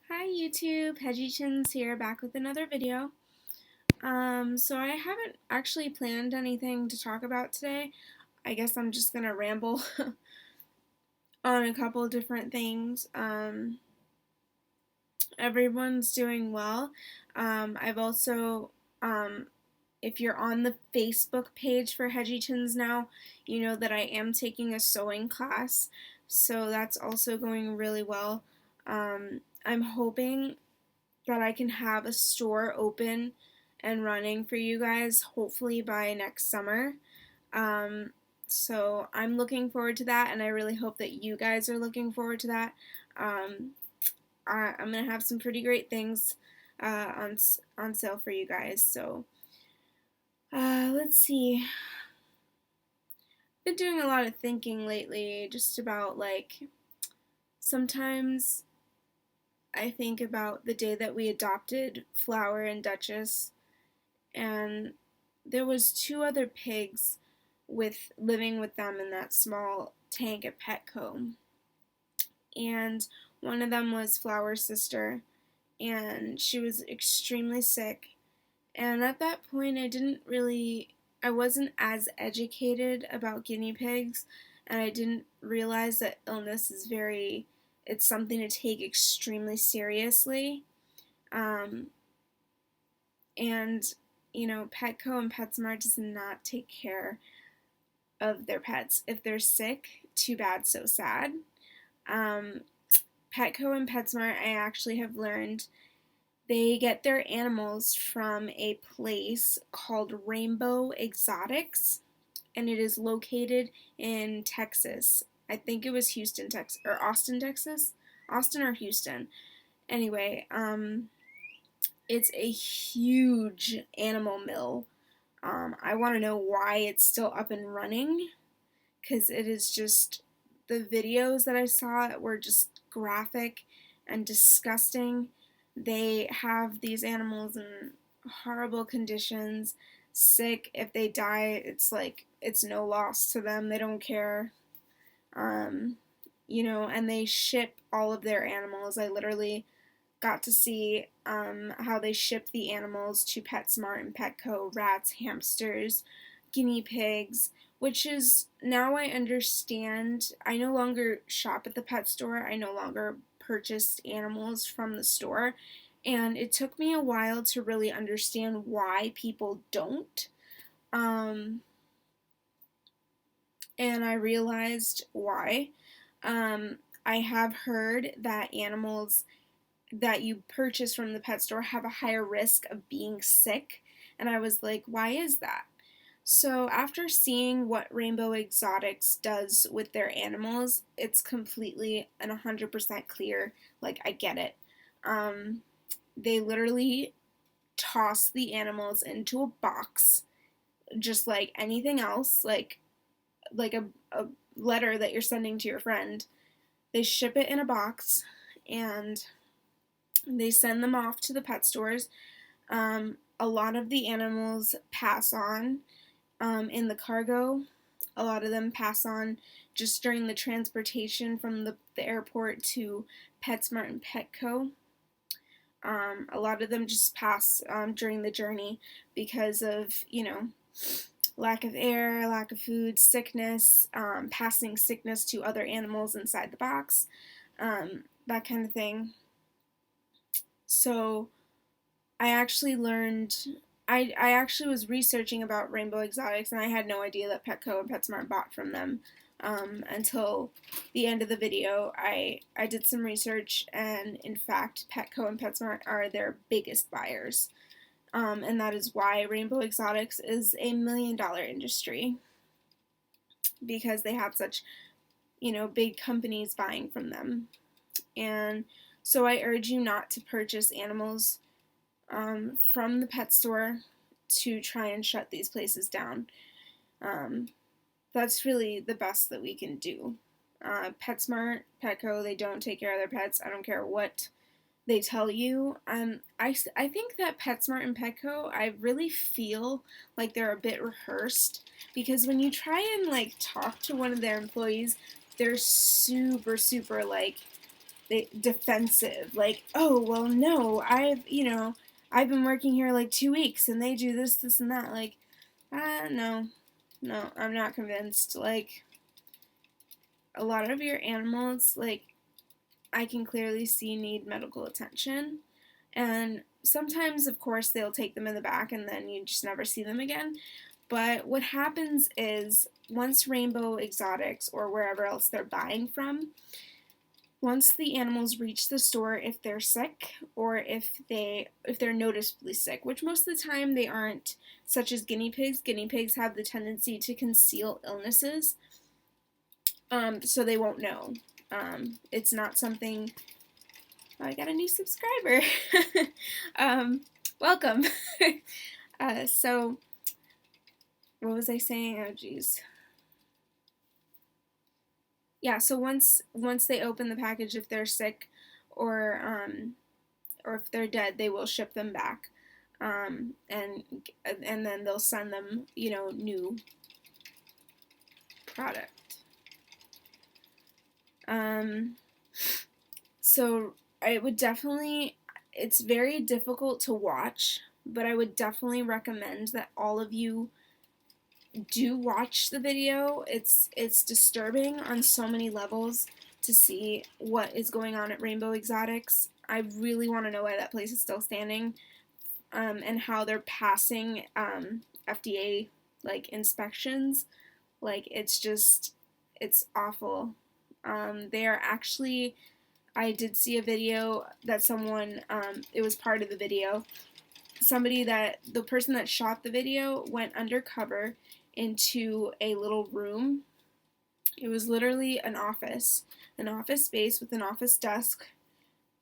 Hi YouTube, Hedgiechins here, back with another video. So I haven't actually planned anything to talk about today. I guess I'm just gonna ramble on a couple different things. Everyone's doing well. I've also, if you're on the Facebook page for Hedgiechins now, you know that I am taking a sewing class, so that's also going really well. I'm hoping that I can have a store open and running for you guys hopefully by next summer. Um, so I'm looking forward to that, and I really hope that you guys are looking forward to that. Um, I'm gonna have some pretty great things on sale for you guys. So let's see. Been doing a lot of thinking lately, just about like sometimes I think about the day that we adopted Flower and Duchess, and there was two other pigs with living with them in that small tank at Petco, and one of them was Flower's sister, and she was extremely sick. And at that point, I wasn't as educated about guinea pigs, and I didn't realize that illness is it's something to take extremely seriously. Um, and Petco and PetSmart does not take care of their pets. If they're sick, too bad, so sad. Um, Petco and PetSmart, I actually have learned, they get their animals from a place called Rainbow Exotics, and it is located in Texas. I think it was Houston, Texas, or Austin, Texas. Austin or Houston. Anyway, it's a huge animal mill. I want to know why it's still up and running, because it is just, the videos that I saw were just graphic and disgusting. They have these animals in horrible conditions, sick. If they die, it's like it's no loss to them. They don't care. Um, and they ship all of their animals. I literally got to see how they ship the animals to PetSmart and Petco, rats, hamsters, guinea pigs, which is, now I understand. I no longer shop at the pet store. I no longer purchase animals from the store. And it took me a while to really understand why people don't. Um, and I realized why. Um, I have heard that animals that you purchase from the pet store have a higher risk of being sick. And I was like, why is that? So, after seeing what Rainbow Exotics does with their animals, it's completely and 100% clear. Like, I get it. Um, they literally toss the animals into a box, just like anything else, like a letter that you're sending to your friend. They ship it in a box, and they send them off to the pet stores. A lot of the animals pass on in the cargo. A lot of them pass on just during the transportation from the airport to PetSmart and Petco. A lot of them just pass during the journey because of, lack of air, lack of food, sickness, passing sickness to other animals inside the box, that kind of thing. So I actually learned. I actually was researching about Rainbow Exotics, and I had no idea that Petco and PetSmart bought from them until the end of the video. I did some research, and in fact, Petco and PetSmart are their biggest buyers, and that is why Rainbow Exotics is a $1 million industry, because they have such, big companies buying from them. And so I urge you not to purchase animals from the pet store to try and shut these places down. Um, that's really the best that we can do. PetSmart, Petco, they don't take care of their pets. I don't care what they tell you. I think that PetSmart and Petco, I really feel like they're a bit rehearsed, because when you try and like talk to one of their employees, they're super, super like defensive, like, oh, well, no, I've been working here like 2 weeks and they do this, and that. Like, no, I'm not convinced. Like, a lot of your animals, like, I can clearly see need medical attention. And sometimes, of course, they'll take them in the back and then you just never see them again. But what happens is once Rainbow Exotics or wherever else they're buying from, once the animals reach the store, if they're sick or if they're noticeably sick, which most of the time they aren't, such as guinea pigs. Guinea pigs have the tendency to conceal illnesses, so they won't know. It's not something. Oh, I got a new subscriber. Welcome. So what was I saying? Oh, geez. Yeah, so once they open the package, if they're sick or if they're dead, they will ship them back, and then they'll send them, new product. So I would definitely. It's very difficult to watch, but I would definitely recommend that all of you do watch the video. It's disturbing on so many levels to see what is going on at Rainbow Exotics. I really want to know why that place is still standing, and how they're passing FDA like inspections. Like, it's awful. They are actually. I did see a video that someone. It was part of the video. The person that shot the video went undercover into a little room. It was literally an office space with an office desk,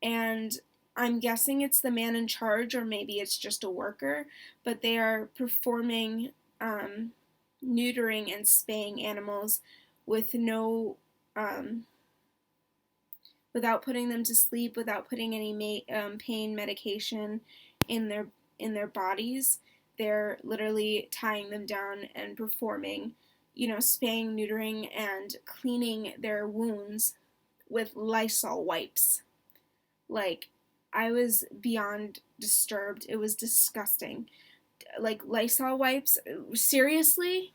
and I'm guessing it's the man in charge, or maybe it's just a worker, but they are performing neutering and spaying animals with no, without putting them to sleep, without putting any pain medication in their bodies. They're literally tying them down and performing, spaying, neutering, and cleaning their wounds with Lysol wipes. Like, I was beyond disturbed. It was disgusting. Like, Lysol wipes? Seriously?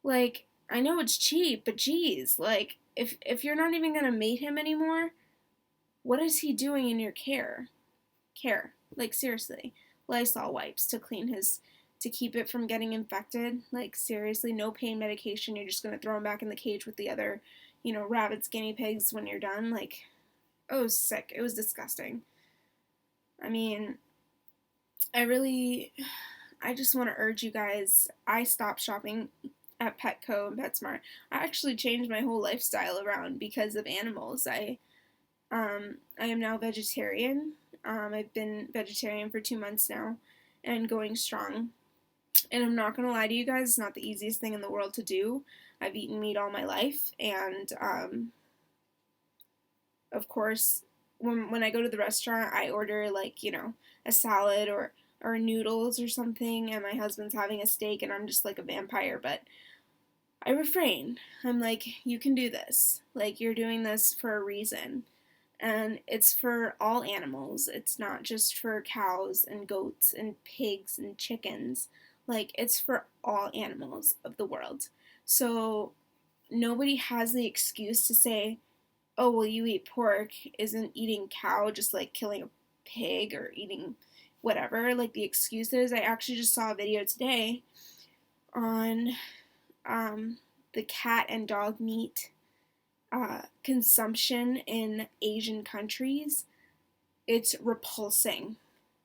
Like, I know it's cheap, but geez, like, if you're not even gonna mate him anymore, what is he doing in your care? Like, seriously. Lysol wipes to keep it from getting infected. Like, seriously, no pain medication. You're just gonna throw him back in the cage with the other, rabbits, guinea pigs when you're done. Like, it was sick. It was disgusting. I mean, I just want to urge you guys. I stopped shopping at Petco and PetSmart. I actually changed my whole lifestyle around because of animals. I am now vegetarian. I've been vegetarian for 2 months now and going strong. And I'm not going to lie to you guys, it's not the easiest thing in the world to do. I've eaten meat all my life, and of course, when I go to the restaurant, I order, like, a salad or noodles or something, and my husband's having a steak, and I'm just like a vampire, but I refrain. I'm like, you can do this. Like, you're doing this for a reason. And it's for all animals. It's not just for cows and goats and pigs and chickens. Like, it's for all animals of the world. So nobody has the excuse to say, oh, well, you eat pork. Isn't eating cow just like killing a pig or eating whatever? Like, the excuses. I actually just saw a video today on the cat and dog meat consumption in Asian countries. It's repulsing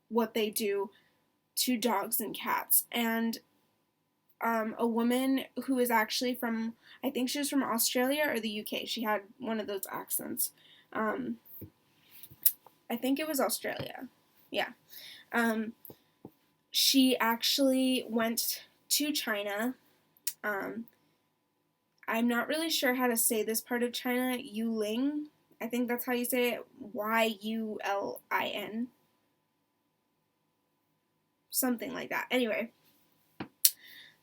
what they do to dogs and cats. And a woman who is actually from, I think she was from Australia or the UK. She had one of those accents. I think it was Australia. Yeah. She actually went to China. I'm not really sure how to say this part of China. Yulin. I think that's how you say it. Yulin. Something like that. Anyway.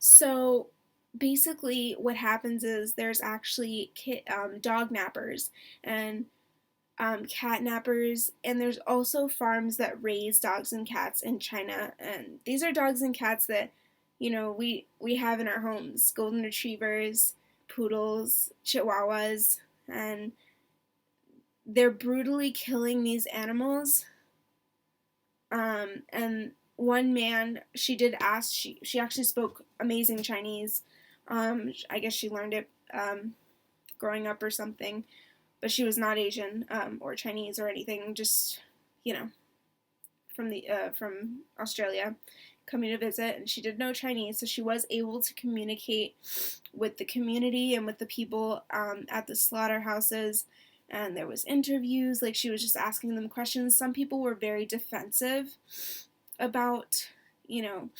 So basically what happens is there's actually dog nappers, and catnappers, and there's also farms that raise dogs and cats in China. And these are dogs and cats that, we have in our homes: golden retrievers, poodles, chihuahuas, and they're brutally killing these animals. And one man, she did ask, she actually spoke amazing Chinese. I guess she learned it growing up or something, but she was not Asian or Chinese or anything. Just you know, from Australia, coming to visit, and she did know Chinese, so she was able to communicate with the community and with the people at the slaughterhouses. And there was interviews, like she was just asking them questions. Some people were very defensive about, you know,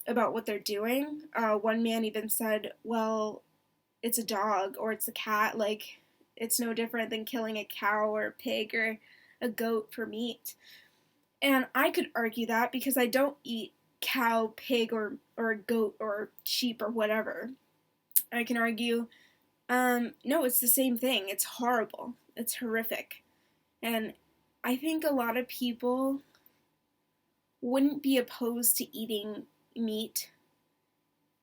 about what they're doing. One man even said, "Well, it's a dog or it's a cat. Like, it's no different than killing a cow or a pig or a goat for meat." And I could argue that because I don't eat cow, pig, or goat or sheep or whatever. I can argue, no, it's the same thing. It's horrible. It's horrific. And I think a lot of people wouldn't be opposed to eating meat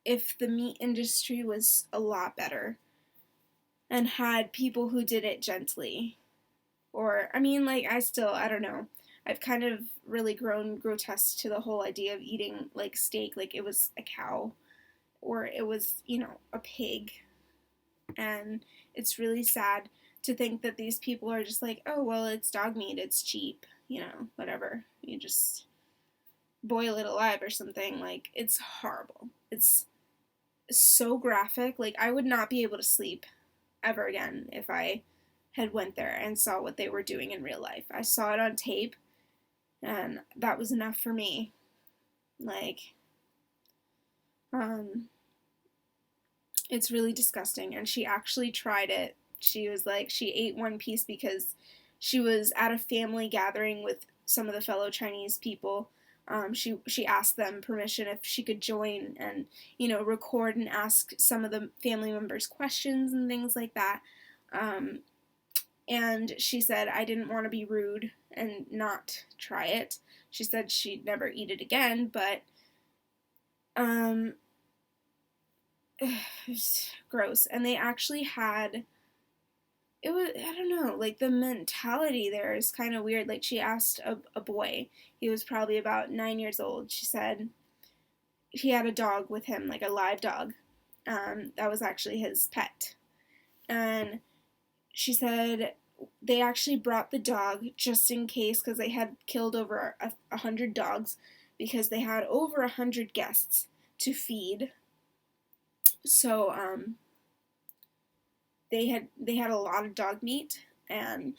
if the meat industry was a lot better and had people who did it gently. Or, I mean, like, I don't know. I've kind of really grown grotesque to the whole idea of eating, like, steak like it was a cow or it was, a pig. And it's really sad to think that these people are just like, oh, well, it's dog meat, it's cheap, whatever. You just boil it alive or something. Like, it's horrible. It's so graphic. Like, I would not be able to sleep ever again if I had went there and saw what they were doing in real life. I saw it on tape, and that was enough for me. Like, it's really disgusting. And she actually tried it. She was like, she ate one piece because she was at a family gathering with some of the fellow Chinese people. She asked them permission if she could join and record and ask some of the family members questions and things like that. And she said, I didn't want to be rude and not try it. She said she'd never eat it again, but it was gross. And they actually had, it was, I don't know, like the mentality there is kind of weird. Like, she asked a boy, he was probably about 9 years old. She said he had a dog with him, like a live dog. That was actually his pet. And she said they actually brought the dog just in case, because they had killed over 100 dogs, because they had over 100 guests to feed. So they had a lot of dog meat, and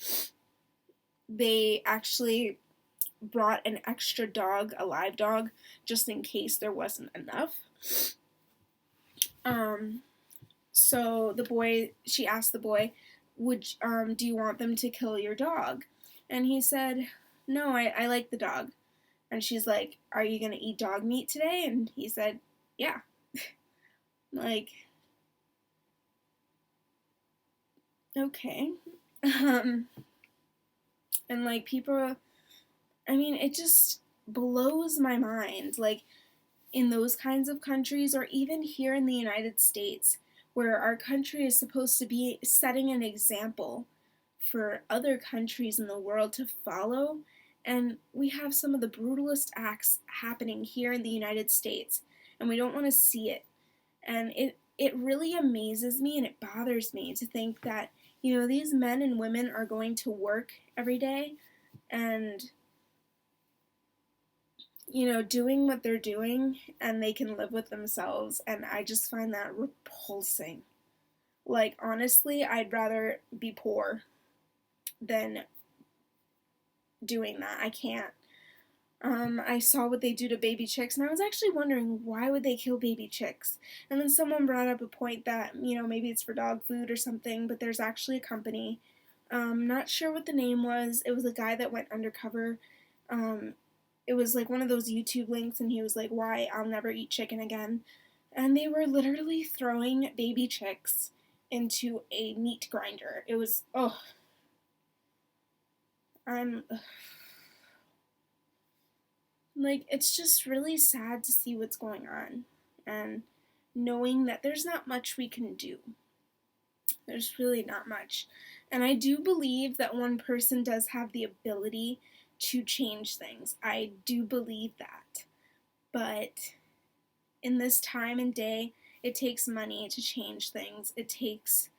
they actually brought an extra dog, a live dog, just in case there wasn't enough. So she asked the boy, do you want them to kill your dog? And he said, no, I like the dog. And she's like, are you gonna eat dog meat today? And he said, yeah. Like, okay. And like, people, I mean, it just blows my mind. Like, in those kinds of countries, or even here in the United States, where our country is supposed to be setting an example for other countries in the world to follow, and we have some of the brutalest acts happening here in the United States, and we don't want to see it. And it really amazes me and it bothers me to think that, these men and women are going to work every day and doing what they're doing, and they can live with themselves, and I just find that repulsing. Like, honestly, I'd rather be poor than doing that. I can't. I saw what they do to baby chicks, and I was actually wondering, why would they kill baby chicks? And then someone brought up a point that, maybe it's for dog food or something, but there's actually a company, not sure what the name was. It was a guy that went undercover. It was like one of those YouTube links, and he was like, why I'll never eat chicken again. And they were literally throwing baby chicks into a meat grinder. It was, oh. I'm like, it's just really sad to see what's going on and knowing that there's not much we can do. There's really not much. And I do believe that one person does have the ability to change things. I do believe that. But in this time and day, it takes money to change things. It takes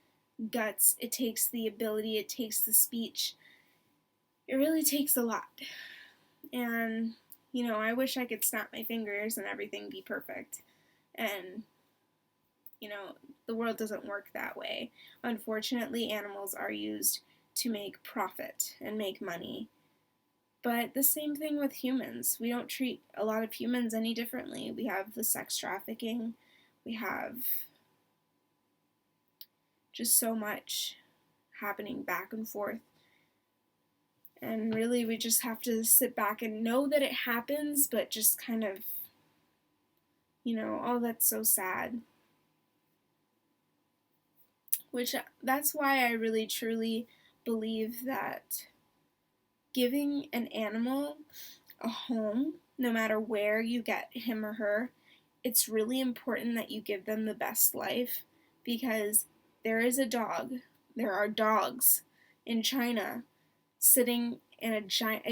guts. It takes the ability. It takes the speech. It really takes a lot. And, I wish I could snap my fingers and everything be perfect. And, the world doesn't work that way. Unfortunately, animals are used to make profit and make money. But the same thing with humans. We don't treat a lot of humans any differently. We have the sex trafficking. We have just so much happening back and forth. And really, we just have to sit back and know that it happens, but just kind of, oh, that's so sad. That's why I really truly believe that giving an animal a home, no matter where you get him or her, it's really important that you give them the best life, because there are dogs in China sitting in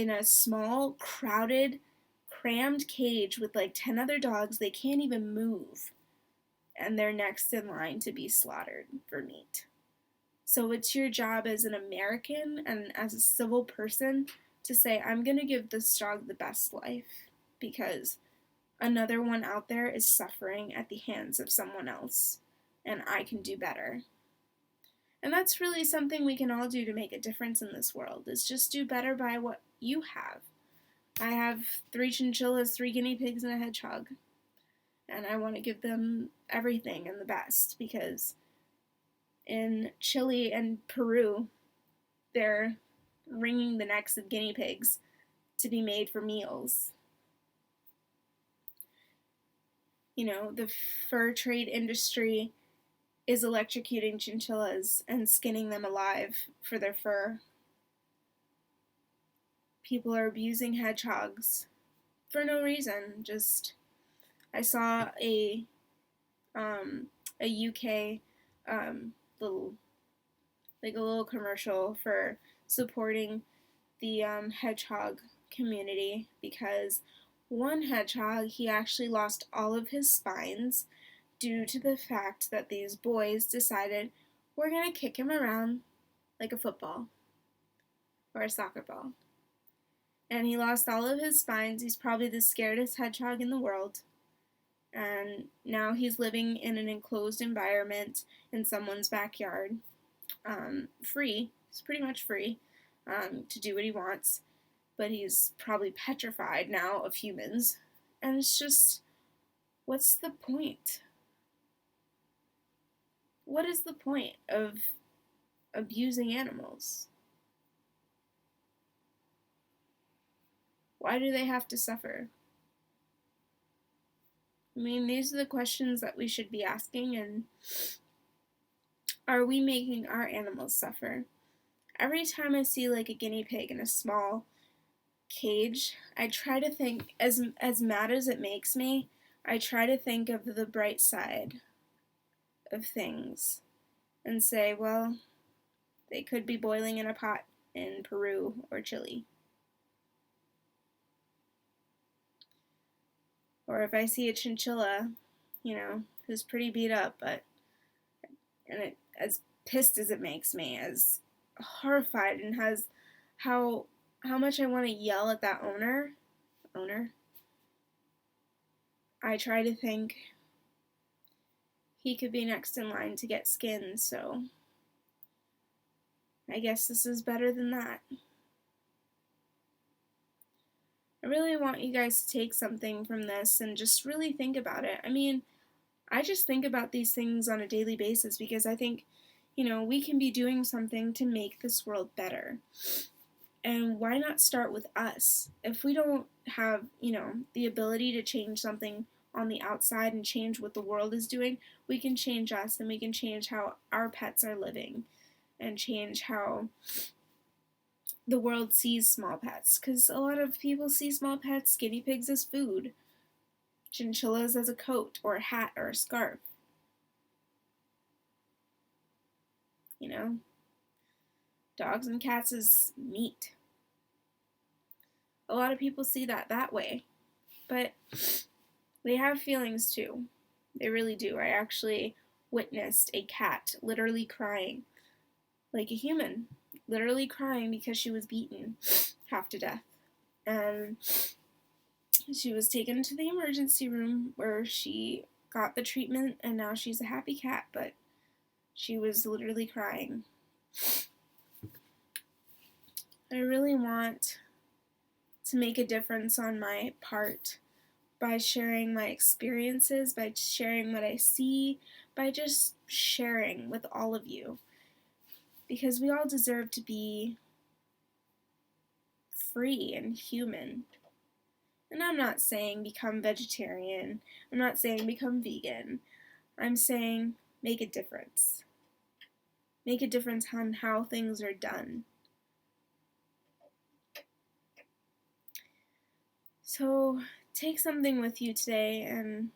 a small, crowded, crammed cage with like 10 other dogs. They can't even move, and they're next in line to be slaughtered for meat. So it's your job as an American and as a civil person to say, I'm going to give this dog the best life because another one out there is suffering at the hands of someone else, and I can do better. And that's really something we can all do to make a difference in this world, is just do better by what you have. I have 3 chinchillas, 3 guinea pigs, and a hedgehog. And I want to give them everything and the best, because in Chile and Peru, they're wringing the necks of guinea pigs to be made for meals. The fur trade industry is electrocuting chinchillas and skinning them alive for their fur. People are abusing hedgehogs for no reason. I saw a UK little commercial for supporting the hedgehog community, because one hedgehog, he actually lost all of his spines due to the fact that these boys decided, we're going to kick him around like a football or a soccer ball. And he lost all of his spines. He's probably the scaredest hedgehog in the world. And now he's living in an enclosed environment in someone's backyard, free. He's pretty much free to do what he wants. But he's probably petrified now of humans. And it's just, what's the point? What is the point of abusing animals? Why do they have to suffer? I mean, these are the questions that we should be asking, and are we making our animals suffer? Every time I see like a guinea pig in a small cage, I try to think, as mad as it makes me, I try to think of the bright side of things and say, well, they could be boiling in a pot in Peru or Chile. Or if I see a chinchilla, who's pretty beat up, as pissed as it makes me, as horrified, and has how much I want to yell at that owner, I try to think he could be next in line to get skinned, so I guess this is better than that. I really want you guys to take something from this and just really think about it. I mean, I just think about these things on a daily basis because I think, we can be doing something to make this world better. And why not start with us? If we don't have, the ability to change something on the outside and change what the world is doing, we can change us, and we can change how our pets are living and change how the world sees small pets, because a lot of people see small pets, guinea pigs, as food, chinchillas as a coat or a hat or a scarf, you know, dogs and cats as meat. A lot of people see that way, but they have feelings too. They really do. I actually witnessed a cat literally crying like a human, literally crying because she was beaten half to death. And she was taken to the emergency room where she got the treatment, and now she's a happy cat, but she was literally crying. I really want to make a difference on my part by sharing my experiences, by sharing what I see, by just sharing with all of you. Because we all deserve to be free and human. And I'm not saying become vegetarian. I'm not saying become vegan. I'm saying make a difference. Make a difference on how things are done. So take something with you today, and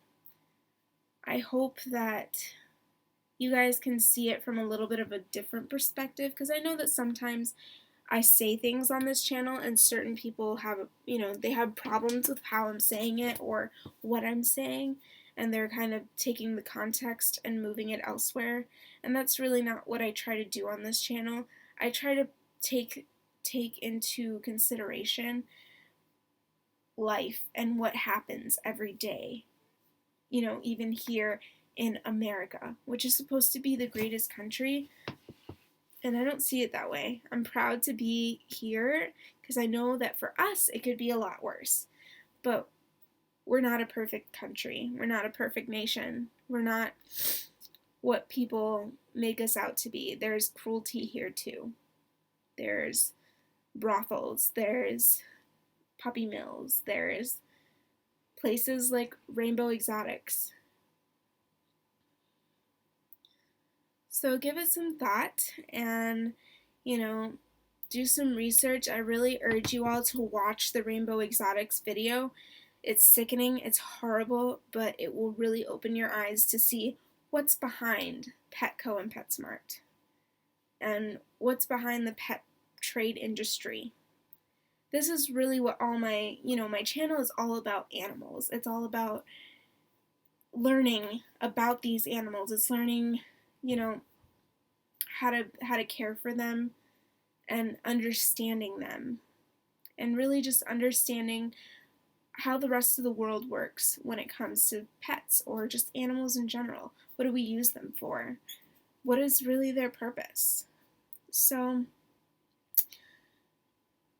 I hope that you guys can see it from a little bit of a different perspective, because I know that sometimes I say things on this channel and certain people have, they have problems with how I'm saying it or what I'm saying, and they're kind of taking the context and moving it elsewhere, and that's really not what I try to do on this channel. I try to take into consideration life and what happens every day, even here in America, which is supposed to be the greatest country, and I don't see it that way. I'm proud to be here because I know that for us it could be a lot worse, but we're not a perfect country. We're not a perfect nation. We're not what people make us out to be. There's cruelty here too. There's brothels, there's puppy mills, there's places like Rainbow Exotics. So give it some thought and, do some research. I really urge you all to watch the Rainbow Exotics video. It's sickening, it's horrible, but it will really open your eyes to see what's behind Petco and PetSmart and what's behind the pet trade industry. This is really what all my channel is all about: animals. It's all about learning about these animals. It's learning, how to care for them and understanding them, and really just understanding how the rest of the world works when it comes to pets or just animals in general. What do we use them for? What is really their purpose? So,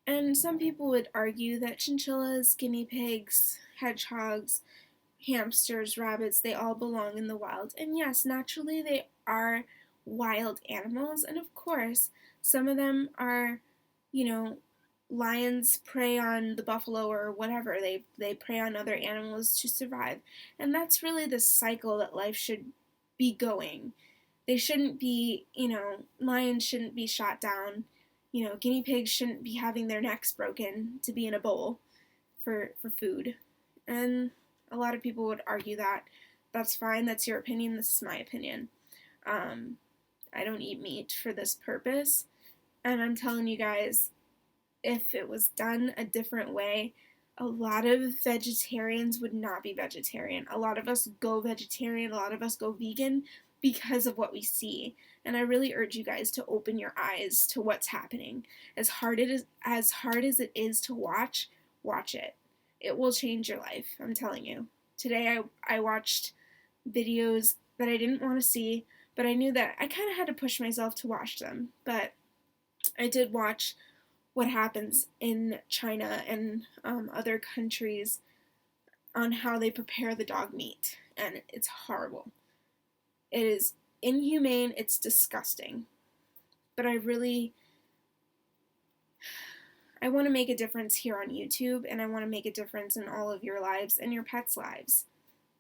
and some people would argue that chinchillas, guinea pigs, hedgehogs, hamsters, rabbits, they all belong in the wild. And yes, naturally they are wild animals, and of course, some of them are, lions prey on the buffalo or whatever. They prey on other animals to survive. And that's really the cycle that life should be going. They shouldn't be, lions shouldn't be shot down. Guinea pigs shouldn't be having their necks broken to be in a bowl for food. And a lot of people would argue that. That's fine. That's your opinion. This is my opinion. I don't eat meat for this purpose. And I'm telling you guys, if it was done a different way, a lot of vegetarians would not be vegetarian. A lot of us go vegetarian, a lot of us go vegan because of what we see. And I really urge you guys to open your eyes to what's happening. As hard as it is to watch it. It will change your life, I'm telling you. Today I watched videos that I didn't want to see, but I knew that I kind of had to push myself to watch them. But I did watch what happens in China and other countries on how they prepare the dog meat, and it's horrible. It is inhumane, it's disgusting. But I want to make a difference here on YouTube, and I want to make a difference in all of your lives and your pets' lives.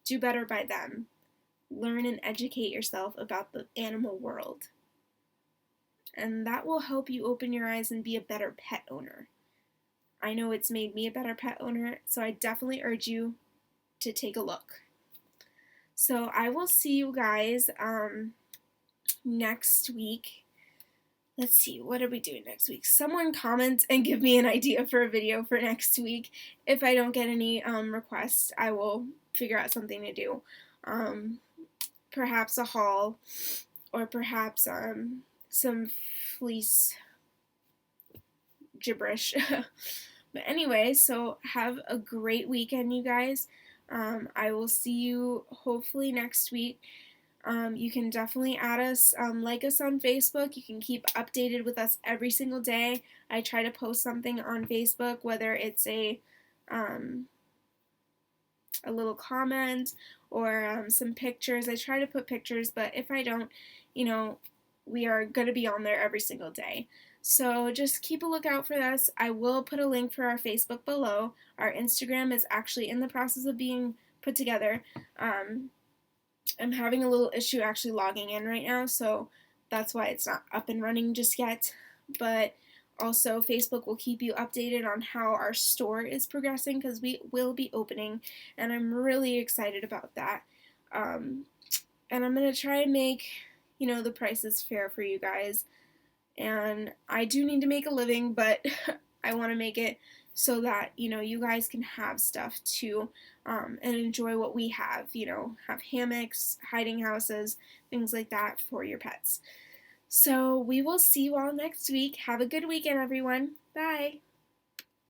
Do better by them. Learn and educate yourself about the animal world. and that will help you open your eyes and be a better pet owner. I know it's made me a better pet owner, so I definitely urge you to take a look. So I will see you guys next week. Let's see, what are we doing next week? Someone comment and give me an idea for a video for next week. If I don't get any requests, I will figure out something to do. Perhaps a haul, or perhaps some fleece gibberish. But anyway, so have a great weekend, you guys. I will see you hopefully next week. You can definitely add us, like us on Facebook. You can keep updated with us every single day. I try to post something on Facebook, whether it's a little comment or some pictures. I try to put pictures, but if I don't, we are going to be on there every single day. So just keep a lookout for us. I will put a link for our Facebook below. Our Instagram is actually in the process of being put together. I'm having a little issue actually logging in right now, so that's why it's not up and running just yet. But also, Facebook will keep you updated on how our store is progressing, because we will be opening, and I'm really excited about that. And I'm going to try and make, the prices fair for you guys. And I do need to make a living, but I want to make it so that, you guys can have stuff too, and enjoy what we have, have hammocks, hiding houses, things like that for your pets. So we will see you all next week. Have a good weekend, everyone. Bye.